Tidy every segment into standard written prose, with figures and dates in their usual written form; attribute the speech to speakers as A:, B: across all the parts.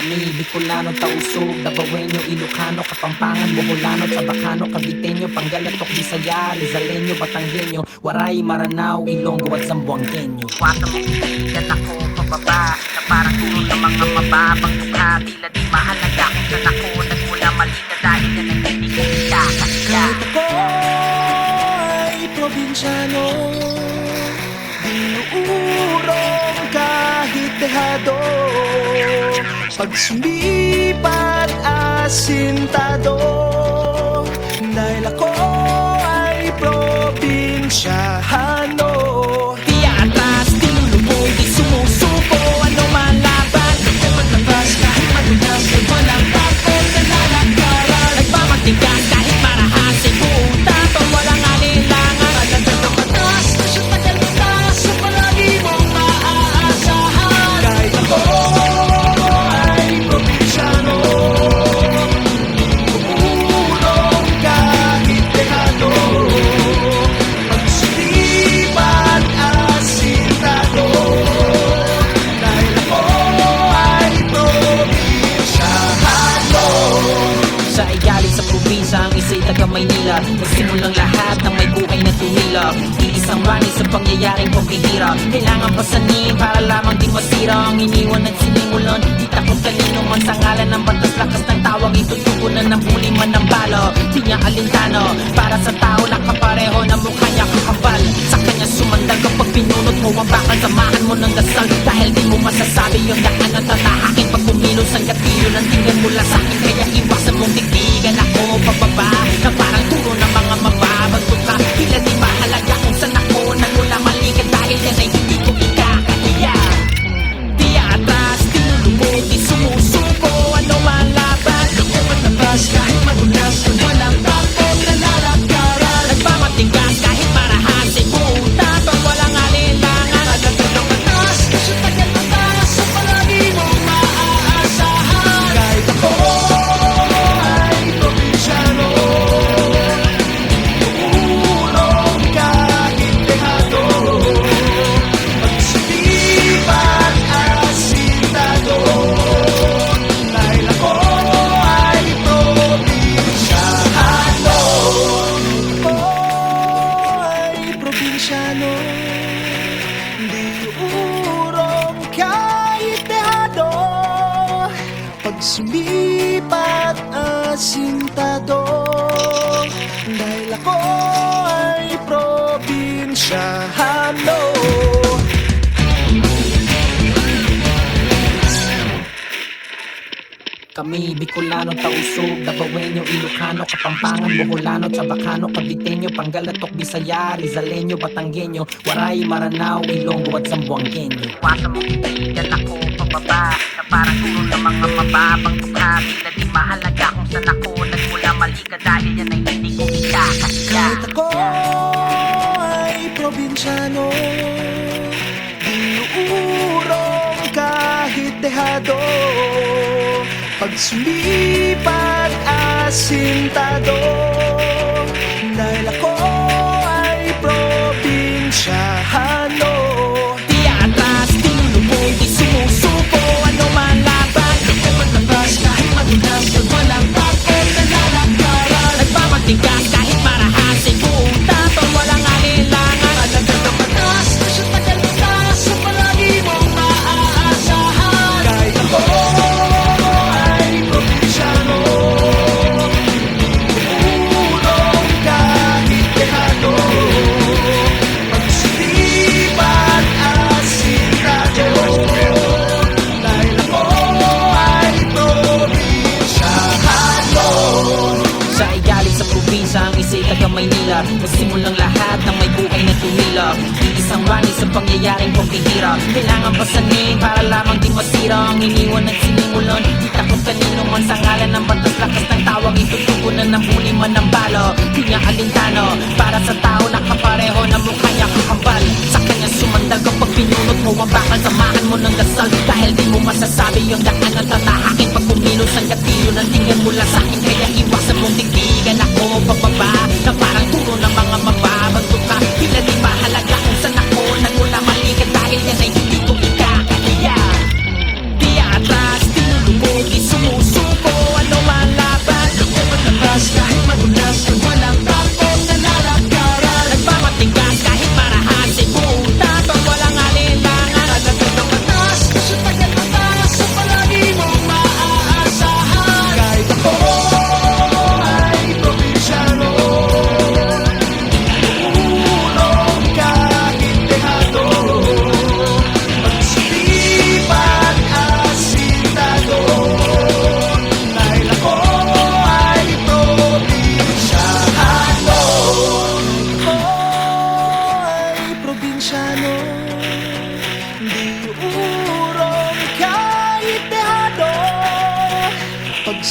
A: Kami Bicolano, Tausug, Dabawenyo, Ilocano, Kapampangan, Boholano, Chabacano, Caviteño, Pangalatok, Bisaya, Rizaleño, Batanggenyo, Waray, Maranao, Ilonggo at Zamboangueño.
B: Wata mo kaibigan ako pababa na parang turo ng mga mababang mukha. Tila di mahalaga kung saan ako nagmula. Mali ka dahil na hindi ko kakasya.
C: Kahit ako ay probinsyano, binuurong kahit dehado. Pag sumipat asintado, dahil ako ay probinsyano.
A: Di atras, di lulubog, di sumusuko, ano man laban. Di maglabas kahit madulas, ay walang takot na lalakaran. Nagmamatigas kahit marahas, ay buong tapang walang alinlangan. Agad ang matas, sa tagal matas, sa palagi mong maaasahan.
C: Kahit ako ay probinsyano, binuurong kahit dehado. Pag sumipat asintado, dahil ako ay probinsyano.
A: Sa igaling sa probinsya, ang isa'y taga Maynila. Nagsimulang lahat ng may buhay na tumila. Iisang rani sa pangyayaring pambihira. Kailangan pasanin para lamang di masira. Ang iniwan at sinimulan, di takot kanino man sa ngalan ng batas. Lakas ng tawag, itutugunan ng huli man ng balo. Di niya alintano, para sa tao nakapareho na mukha niya kakapal. Sa kanya sumandag kapag pinunot mo ang bakal. Samahan mo ng dasal, dahil di mo masasabi yung daan at tatahakin. Pag kumilos ang gatilyo ng tingin mula sa akin, kaya iwasan mong tigtigan ako pababa. Na parang turo ng mga mababagto ka. Tila di mahalaga kung saan ako nagmula. Mali ka dahil yan ay hindi ko ikakaya. Di atras, di lulubog, di sumusuko, ano man laban. Ako matabas kahit madulas, ay walang takot na lalakaran. Nagmamatigas kahit marahas, ay buong tapang walang alinlangan. Agad ang matas, sa tagal matas, sa palagi mong maaasahan.
C: Kahit ako ay probinsyano, binuurong kahit dehado. Pag sumipat asintado, dahil ako ay probinsyano. Ako ay probinsyano, binuurong kahit dehado. Pag sumipat asintado, dahil ako ay probinsyano.
A: Kami Bicolano, Tausug, Dabawenyo, Ilocano, Kapampangan, Boholano, Chabacano, Caviteño, Pangalatok, Bisaya, Rizaleño, Batanggenyo, Waray, Maranao, Ilonggo at Zamboangueño.
B: Wata mo kaibigan ako pababa na parang turo ng mga mababang mukha. Tila di mahalaga kung saan ako nagmula. Mali ka dahil yan ay hindi ko ikakasya.
C: Kahit ako ay probinsyano, binuurong kahit dehado. Pag sumipat asintado, dahil ako ay probinsyano.
A: Di atras, di lulubog, di sumusuko, ano man laban. Ako maglabas kahit madulas, ay walang takot na lalakaran. Nagmamatigas kahit marahas, ay buong tapang walang alinlangan. Agad ang matas, sa tagal matas, sa palagi mong maaasahan.
C: Kahit ako ay probinsyano, binuurong kahit dehado. Pag sumipat asintado, dahil ako ay probinsyano.
A: Sa igaling sa probinsya, ang isa'y taga Maynila. Nagsimulang lahat ng may buhay na tumila. Iisang rani sa pangyayaring pambihira. Kailangan pasanin para lamang di masira. Ang iniwan at sinimulan, di takot kanino man sa ngalan ng batas. Lakas ng tawag, itutugunan ng huli man ng balo. Di niya alintano, para sa tao nakapareho na mukha niya kakapal. Sa kanya sumandag kapag pinunot mo ang bakal. Samahan mo ng dasal, dahil di mo masasabi yung daan at tatahakin. Pag kumilos ang gatilyo ng tingin mula sa akin, kaya iwasan mong tigtigan ako pababa. Na parang turo ng mga mababagto ka. Tila di mahalaga kung saan ako nagmula. Mali ka dahil yan ay hindi ko ikakaya. Di atras, di lulubog,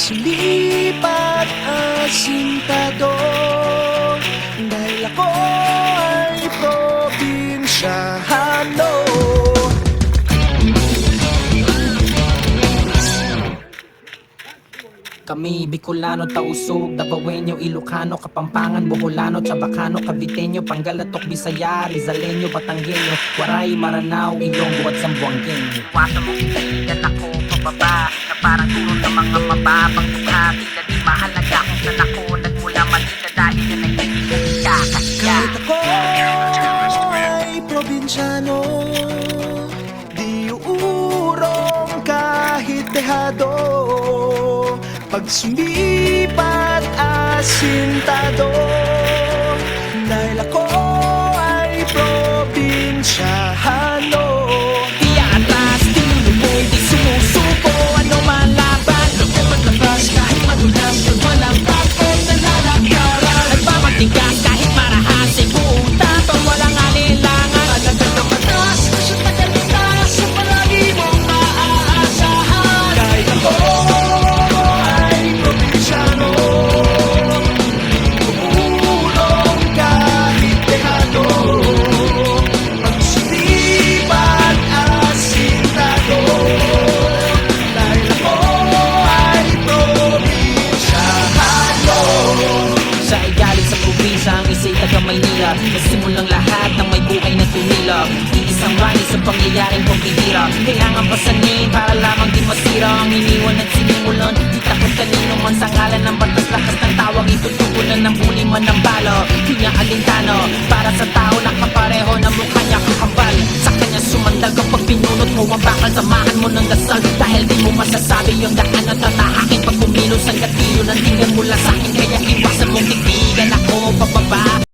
C: sulipat asintado. Dahil ako ay probinsyano.
A: Kami Bicolano, Tausug, Davaoenyo, Ilocano, Kapampangan, Boholano, Chabacano, Caviteño, Pangalatok, Bisaya, Rizaleño, Batanggenyo, Waray, Maranao, Ilonggo at Zamboangueño.
B: Iwasan mong titigan ako pababa Na parang turo ng mga mababang dukha Tila di mahalaga kung saan ako nagmula Malita dahil na nagtitigan ka Kaya
C: Kahit ako ay probinsyano, di uurong kahit dehado. Pag sumipat asintado, dahil ako ay probinsyano.
A: Di atas, di lulubog, di sumusuko, ano man laban. Ako maglabas kahit madulas, pag walang takot na lalakaran. Nagmamatigas kahit marahas, ay buong tapang walang alinlangan. Alagad ng batas, sa tagalitas, sa palagi mong maaasahan.
C: Kahit ako ay probinsyano, di uurong kahit dehado. Pag sulipat asintado, dahil ako ay probinsyano.
A: Sa igaling sa probinsya, ang isa'y taga Maynila. Nasimulang lahat ng may buhay na tumila. Iisang rani sa pangyayaring pambihira. Kailangan pasanin para lamang di masira. Ang iniwan at sinimulan, di takot kanino man sa ngalan ng batas. Lakas ng tawag, itutugunan ng huli man ng bala. Di niya alintano, para sa tao nakapareho na mukha niya kakambal. Sa kanya sumandal kapag pinunot mo ang bakal. Samahan mo ng dasal, dahil di mo masasabi yung daan at tatahakin. Pag kumilos ang gatilyo, nandigan mula sa akin. Kaya iwasan mong titigan ako pababa